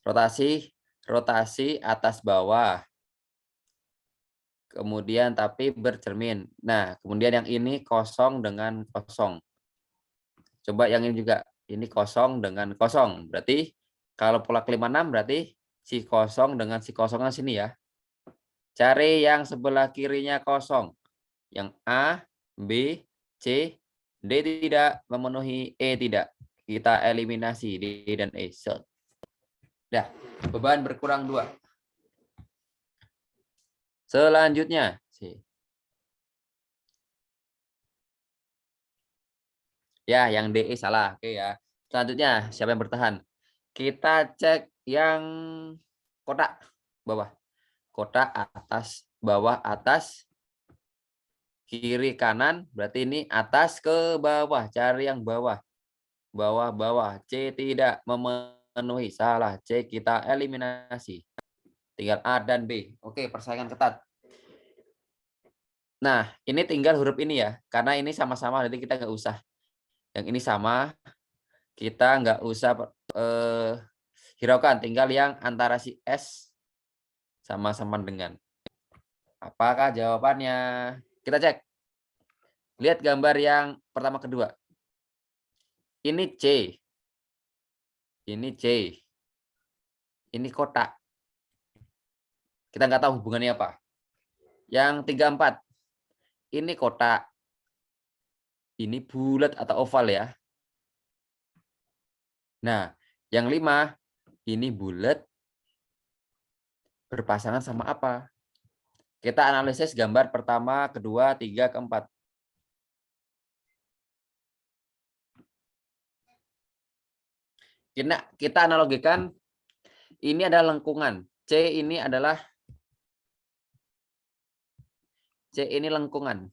Rotasi atas bawah. Kemudian tapi bercermin. Nah, kemudian yang ini kosong dengan kosong. Coba yang ini juga. Ini kosong dengan kosong. Berarti kalau pola ke-56 berarti si kosong dengan si kosongan sini ya. Cari yang sebelah kirinya kosong. Yang A, B, C, D tidak memenuhi, E tidak. Kita eliminasi D dan E. Dah, beban berkurang 2. Selanjutnya, C. Ya, yang DE salah. Oke ya. Selanjutnya, siapa yang bertahan? Kita cek yang kotak bawah. Kotak atas, bawah, atas, kiri, kanan. Berarti ini atas ke bawah. Cari yang bawah. Bawah, bawah. C tidak memenuhi. Salah. C kita eliminasi. Tinggal A dan B. Oke, persaingan ketat. Nah, ini tinggal huruf ini ya. Karena ini sama-sama, jadi kita nggak usah. Yang ini sama, kita nggak usah hiraukan, tinggal yang antara si S sama-sama dengan. Apakah jawabannya? Kita cek. Lihat gambar yang pertama kedua. Ini C. Ini C. Ini kotak. Kita nggak tahu hubungannya apa. Yang 34. Ini kotak. Ini bulat atau oval ya. Nah, yang 5. Ini bulat berpasangan sama apa? Kita analisis gambar pertama, kedua, 3, keempat. Kita analogikan, ini adalah lengkungan. C ini adalah C ini lengkungan.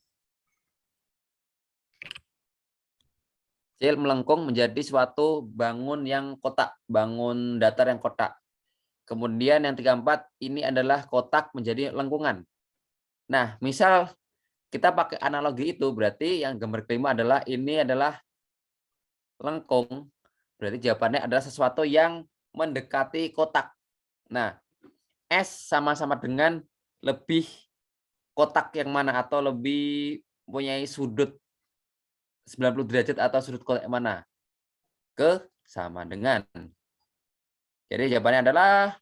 C melengkung menjadi suatu bangun yang kotak, bangun datar yang kotak. Kemudian yang 34 ini adalah kotak menjadi lengkungan. Nah, misal kita pakai analogi itu, berarti yang gambar kelima adalah ini adalah lengkung, berarti jawabannya adalah sesuatu yang mendekati kotak. Nah, S sama-sama dengan lebih kotak yang mana atau lebih mempunyai sudut 90 derajat atau sudut kotak yang mana? Ke sama dengan. Jadi jawabannya adalah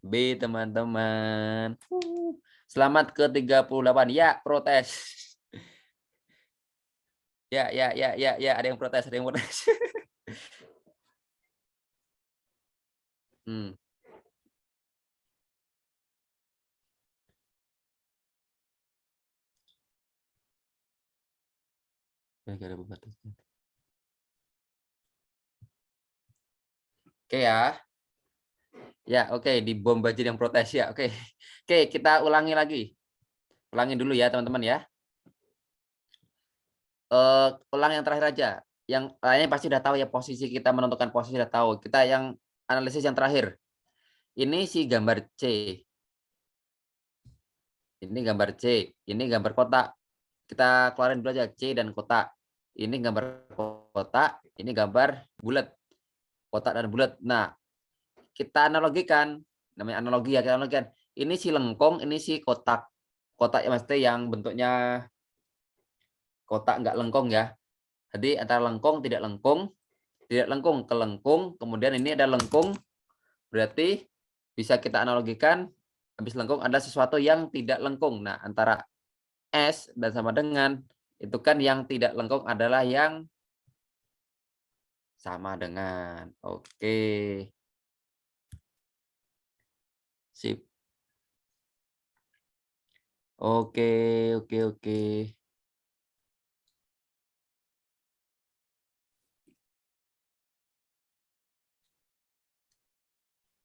B, teman-teman. Selamat ke 38. Ya, protes. Ya, ada yang protes, ada yang protes. Hmm. Oke ya. Ya, oke, di bom banjir yang protes ya. Oke. Oke, kita ulangi lagi. Ulangi dulu ya, teman-teman ya. Ulang yang terakhir aja. Yang lainnya pasti udah tahu ya posisi kita menentukan posisi udah tahu. Kita yang analisis yang terakhir. Ini si gambar C. Ini gambar C. Ini gambar kotak. Kita keluarin dulu aja C dan kotak. Ini gambar kotak, ini gambar bulat. Kotak dan bulat. Nah, kita analogikan, namanya analogi ya, kita analogikan. Ini si lengkung, ini si kotak. Kotak ya maksudnya yang bentuknya kotak nggak lengkung ya. Jadi antara lengkung, tidak lengkung ke lengkung, kemudian ini ada lengkung, berarti bisa kita analogikan habis lengkung ada sesuatu yang tidak lengkung. Nah, antara S dan sama dengan itu kan yang tidak lengkung adalah yang sama dengan. Oke. Sip. Oke, oke.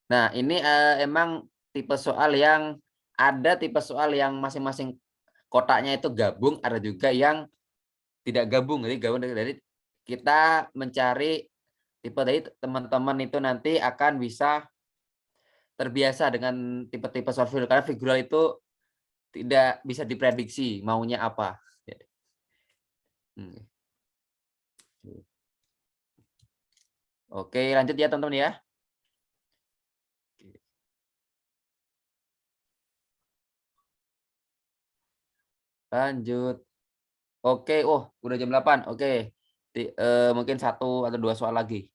Nah, ini emang tipe soal yang ada tipe soal yang masing-masing kotaknya itu gabung, ada juga yang tidak gabung. Jadi gabung dari kita mencari tipe tadi teman-teman itu nanti akan bisa terbiasa dengan tipe-tipe soal figural karena figural itu tidak bisa diprediksi maunya apa. Hmm. Oke, lanjut ya teman-teman ya. Lanjut. Oke, oh udah jam 8. Oke. Mungkin 1 atau 2 soal lagi.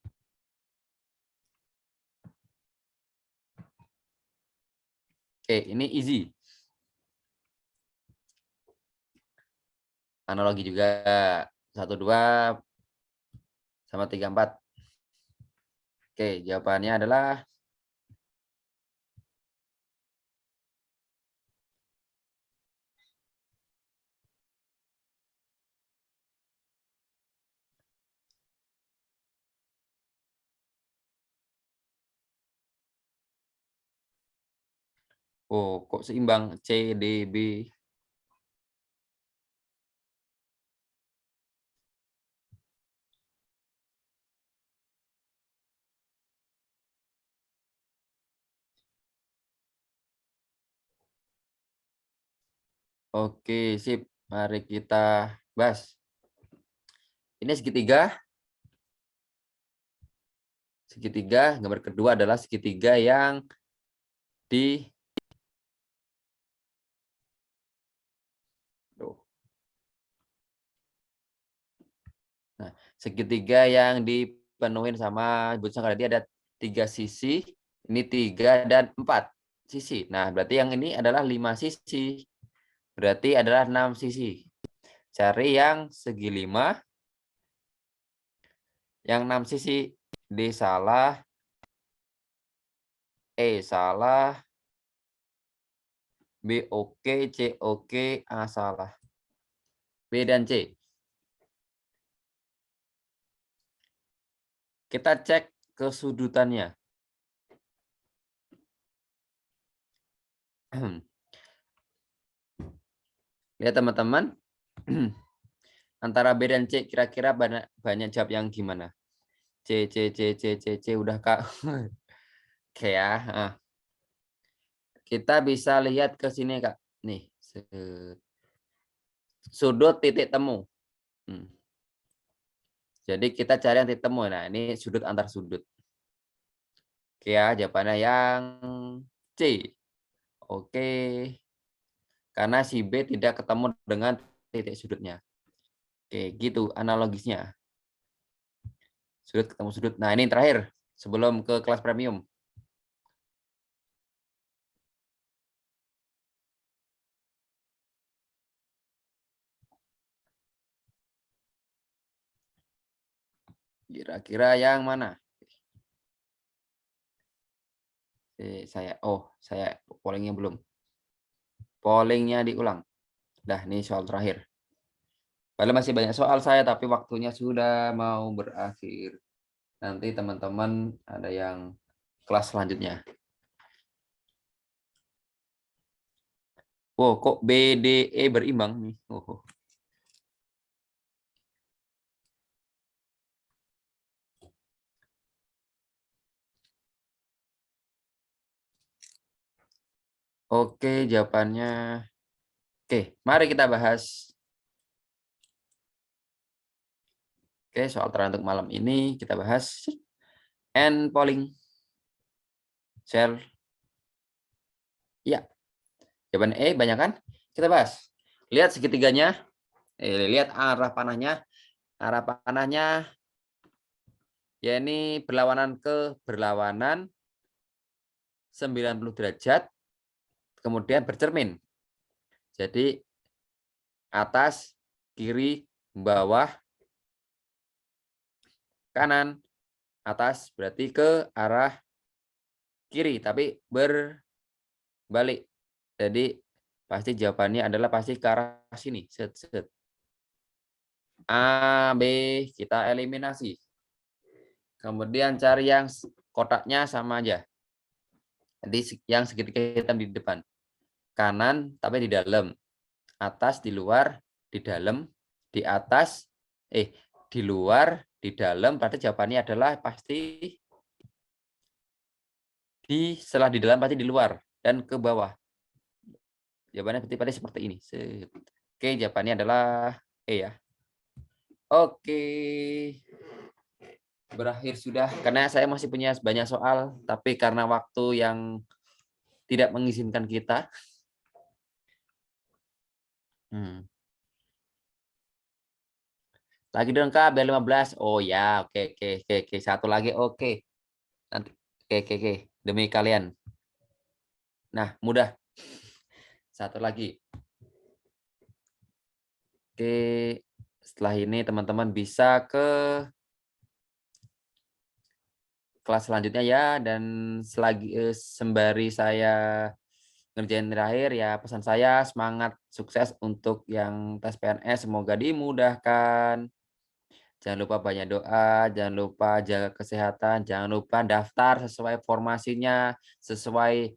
Oke, ini easy. Analogi juga. 1, 2 sama 3, 4. Oke, jawabannya adalah oh, kok seimbang C, D, B. Oke, sip. Mari kita bahas. Ini segitiga. Segitiga, gambar kedua adalah segitiga yang di Nah, segitiga yang dipenuhin sama butuh tadi ada 3 sisi, ini 3 dan 4 sisi. Nah, berarti yang ini adalah 5 sisi, berarti adalah 6 sisi. Cari yang segi 5, yang 6 sisi, D salah, E salah, B oke, C oke, A salah. B dan C. Kita cek kesudutannya. Lihat teman-teman, antara B dan C kira-kira banyak jawab yang gimana? C, C, C, C, C, C, udah Kak? Oke ya, kita bisa lihat ke sini Kak, nih, sudut titik temu. Jadi kita cari yang titik temu, nah ini sudut antar sudut. Oke ya, jawabannya yang C. Oke, karena si B tidak ketemu dengan titik sudutnya. Oke, gitu analogisnya. Sudut ketemu sudut. Nah, ini terakhir sebelum ke kelas premium. Kira-kira yang mana? Saya pollingnya belum. Pollingnya diulang. Dah, ini soal terakhir. Padahal masih banyak soal saya, tapi waktunya sudah mau berakhir. Nanti teman-teman ada yang kelas selanjutnya. Wow, kok BDE berimbang nih? Oh. Oke, jawabannya. Oke, mari kita bahas. Oke, soal terakhir untuk malam ini kita bahas N polling. Share. Ya, jawaban E banyak kan? Kita bahas. Lihat segitiganya. Lihat arah panahnya. Arah panahnya ya ini berlawanan 90 derajat, kemudian bercermin. Jadi atas, kiri, bawah, kanan, atas berarti ke arah kiri, tapi berbalik. Jadi pasti jawabannya adalah pasti ke arah sini. Set, set. A, B kita eliminasi. Kemudian cari yang kotaknya sama aja. Jadi yang segitiga hitam di depan. Kanan tapi di dalam. Atas di luar, di dalam, di atas, di luar, di dalam. Berarti jawabannya adalah pasti setelah di dalam pasti di luar dan ke bawah. Jawabannya berarti seperti ini. Oke, jawabannya adalah E ya. Oke. Berakhir sudah karena saya masih punya banyak soal, tapi karena waktu yang tidak mengizinkan kita. Lagi dong Kak, B15. Oh ya, oke. Satu lagi, oke. Nanti, oke. Demi kalian. Nah, mudah. Satu lagi. Oke, setelah ini teman-teman bisa ke kelas selanjutnya ya. Dan sembari saya ngerjain terakhir ya, pesan saya semangat sukses untuk yang tes PNS. Semoga dimudahkan. Jangan lupa banyak doa, jangan lupa jaga kesehatan, jangan lupa daftar sesuai formasinya, sesuai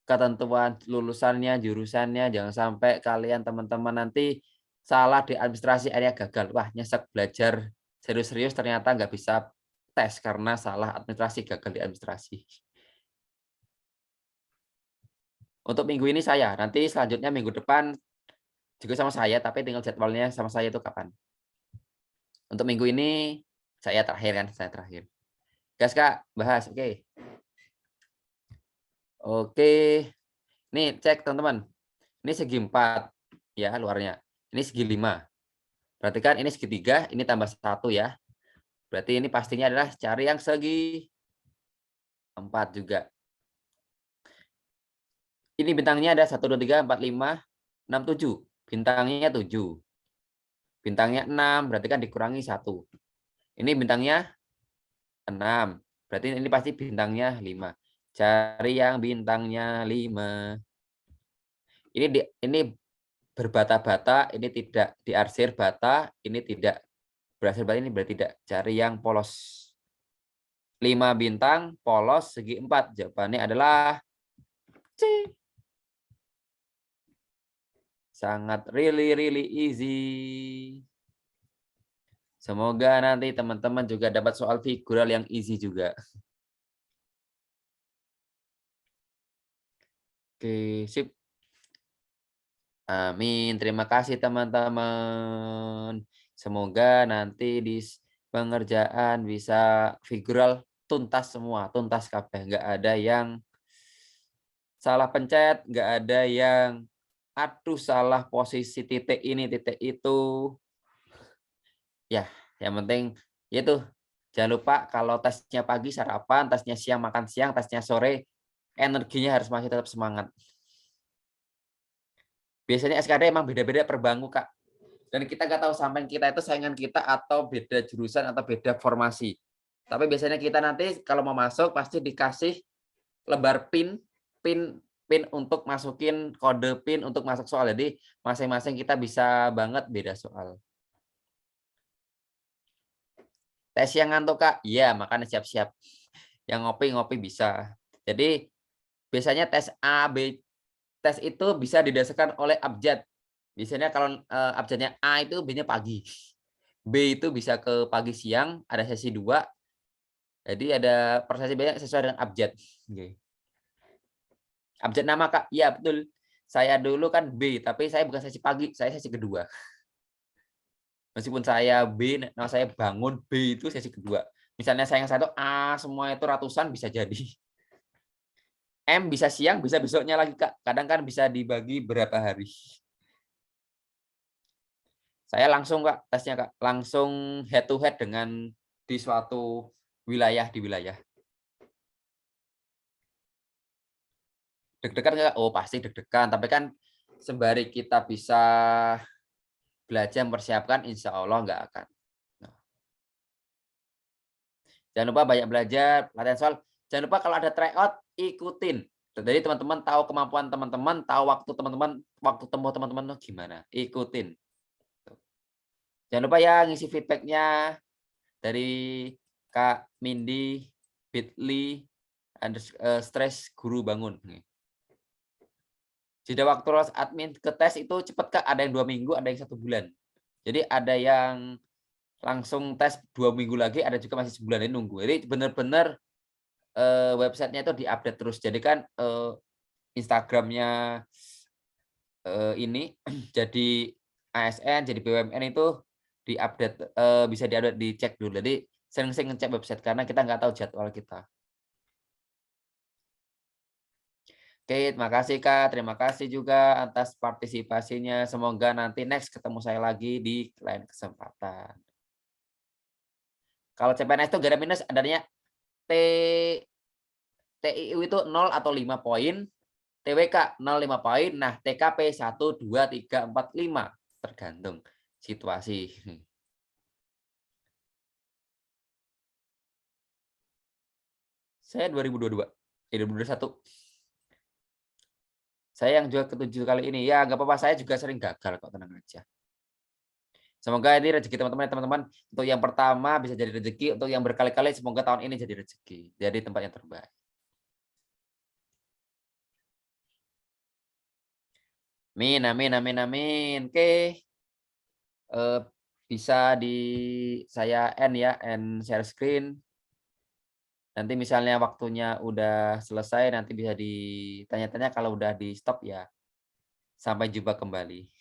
ketentuan lulusannya, jurusannya. Jangan sampai kalian teman-teman nanti salah di administrasi akhirnya gagal. Wah, nyesek belajar serius-serius ternyata nggak bisa tes karena salah administrasi, gagal di administrasi. Untuk minggu ini saya, nanti selanjutnya minggu depan juga sama saya, tapi tinggal jadwalnya sama saya itu kapan. Untuk minggu ini saya terakhir. Gas Kak, bahas. Oke. Oke. Nih cek teman-teman. Ini segi 4 ya luarnya. Ini segi 5. Berarti kan ini segitiga, ini tambah 1 ya. Berarti ini pastinya adalah cari yang segi 4 juga. Ini bintangnya ada 1, 2, 3, 4, 5, 6, 7. Bintangnya 7. Bintangnya 6, berarti kan dikurangi 1. Ini bintangnya 6. Berarti ini pasti bintangnya 5. Cari yang bintangnya 5. Ini berbata-bata, ini tidak diarsir bata, ini tidak berarsir bata, ini berarti tidak. Cari yang polos. 5 bintang, polos, segi 4. Jawabannya adalah C. Sangat really easy. Semoga nanti teman-teman juga dapat soal figural yang easy juga. Oke, sip. Amin. Terima kasih teman-teman. Semoga nanti di pengerjaan bisa figural tuntas semua, tuntas kabeh. Nggak ada yang salah pencet, nggak ada yang aduh salah posisi titik ini, titik itu. Ya, yang penting ya itu jangan lupa kalau tesnya pagi sarapan, tesnya siang makan siang, tesnya sore energinya harus masih tetap semangat. Biasanya SKD emang beda-beda per bangku, Kak. Dan kita nggak tahu samping kita itu saingan kita atau beda jurusan atau beda formasi. Tapi biasanya kita nanti kalau mau masuk pasti dikasih lembar PIN PIN untuk masukin kode PIN untuk masuk soal. Jadi masing-masing kita bisa banget beda soal. Tes yang ngantuk, Kak? Iya, makanya siap-siap. Yang ngopi-ngopi bisa. Jadi biasanya tes A, B, tes itu bisa didasarkan oleh abjad. Biasanya kalau, abjadnya A itu B-nya pagi. B itu bisa ke pagi siang, ada sesi 2. Jadi ada per sesi B-nya sesuai dengan abjad. Oke. Abjad nama, Kak? Iya, betul. Saya dulu kan B, tapi saya bukan sesi pagi, saya sesi kedua. Meskipun saya B, nama saya bangun, B itu sesi kedua. Misalnya saya yang satu A, semua itu ratusan bisa jadi. M bisa siang, bisa besoknya lagi, Kak. Kadang kan bisa dibagi berapa hari. Saya langsung, Kak, tesnya, Kak. Langsung head to head dengan di suatu wilayah di wilayah. Deg-degan nggak? Oh, pasti deg-degan, tapi kan sembari kita bisa belajar mempersiapkan, insya Allah nggak akan. Nah, jangan lupa banyak belajar, latihan soal. Jangan lupa kalau ada tryout, ikutin. Jadi teman-teman tahu kemampuan teman-teman, tahu waktu tempuh teman-teman tuh gimana, ikutin. Jangan lupa ya ngisi feedback-nya dari Kak Mindy, Bitly, stres guru bangun. Jeda waktu lolos admin ke tes itu cepet, Kak, ada yang 2 minggu, ada yang 1 bulan. Jadi ada yang langsung tes 2 minggu lagi, ada juga masih sebulan ini nunggu. Jadi bener-bener, website-nya itu di-update terus. Jadi kan, Instagram-nya, ini jadi ASN, jadi BUMN itu di-update, bisa di-update, dicek dulu. Jadi sering-sering ngecek website karena kita nggak tahu jadwal kita. Oke, terima kasih Kak, terima kasih juga atas partisipasinya. Semoga nanti next ketemu saya lagi di lain kesempatan. Kalau CPNS itu garis minus adanya T TIU itu 0 atau 5 poin, TWK 0, 5 poin, nah TKP 1, 2, 3, 4, 5, tergantung situasi. Saya 2022, 2021. Saya yang juara ke-7 kali ini, ya nggak apa-apa, saya juga sering gagal kok, tenang aja. Semoga ini rezeki teman-teman ya, teman-teman. Untuk yang pertama bisa jadi rezeki, untuk yang berkali-kali semoga tahun ini jadi rezeki, jadi tempat yang terbaik. Amin amin amin amin. Oke, eee, bisa di saya end ya, end share screen. Nanti misalnya waktunya udah selesai, nanti bisa ditanya-tanya, kalau udah di-stop ya sampai jumpa kembali.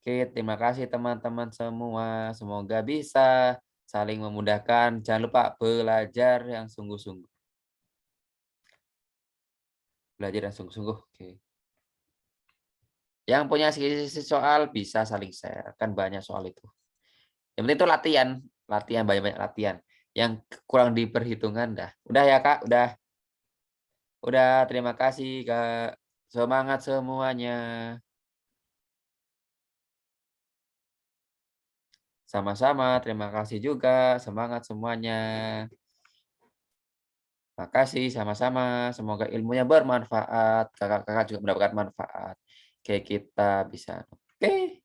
Oke, terima kasih teman-teman semua, semoga bisa saling memudahkan, jangan lupa belajar yang sungguh-sungguh. Belajar yang sungguh-sungguh, oke. Yang punya selisih soal bisa saling share, kan banyak soal itu. Yang penting itu latihan, latihan, banyak-banyak latihan. Yang kurang diperhitungkan dah. Udah ya Kak, udah. Udah, terima kasih Kak. Semangat semuanya. Sama-sama, terima kasih juga. Semangat semuanya. Makasih, sama-sama. Semoga ilmunya bermanfaat. Kakak-kakak juga mendapatkan manfaat. Oke, kita bisa. Oke,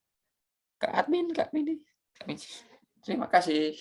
Kak Admin, Kak Mini. Kak Mici. Terima kasih.